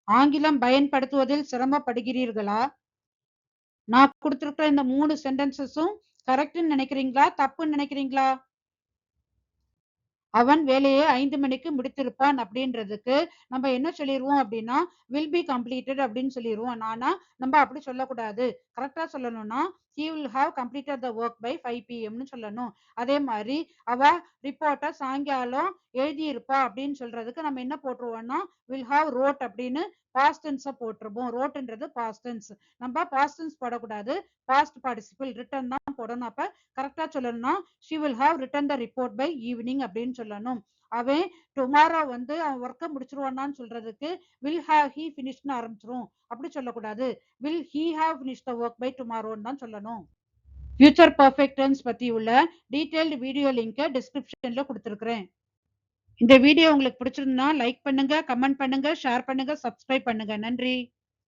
ஆங்கிலம் பயன்படுத்துவதில் சிரமப்படுகிறீர்களா? நான் கொடுத்திருக்கிற இந்த 3 சென்டென்சஸும் கரெக்ட்னு நினைக்கிறீங்களா, தப்புன்னு நினைக்கிறீங்களா? அவன் வேலையை 5 மணிக்கு முடித்திருப்பான் அப்படின்றதுக்கு நம்ம என்ன சொல்லிடுவோம் அப்படின்னா will be completed அப்படின்னு சொல்லிடுவோம். ஆனா நம்ம அப்படி சொல்லக்கூடாது. கரெக்டா சொல்லணும்னா he will have completed the work by 5 pm னு சொல்லணும். அதே மாதிரி அவ ரிப்போர்ட்டை சாயங்காலம் எழுதியிருப்பா அப்படின்னு சொல்றதுக்கு நம்ம என்ன போட்டுருவோம்னா will have wrote அப்படின்னு past tense போட்டுருவோம். wroteன்றது past tense. நம்ம past tense போடக்கூடாது. past participle written தான் போடணும். அப்ப கரெக்டா சொல்லணும்னா she will have written the report by evening அப்படின்னு சொல்லணும். அவன் டுமாரோ வந்து அவன் ஒர்க்கை முடிச்சிருவானான்னு சொல்றதுக்கு will have he finishedனு ஆரம்பிச்சிரும். அப்படி சொல்லக்கூடாது. will he have finished the work by tomorrowன்னு தான் சொல்லணும். ஃபியூச்சர் பர்ஃபெக்ட் டென்ஸ் பத்தி உள்ள டீடைல்டு வீடியோ லிங்கை டிஸ்கிரிப்ஷன்ல கொடுத்துருக்கிறேன். இந்த வீடியோ உங்களுக்கு பிடிச்சிருந்தா லைக் பண்ணுங்க, கமெண்ட் பண்ணுங்க, ஷேர் பண்ணுங்க, சப்ஸ்கிரைப் பண்ணுங்க. நன்றி.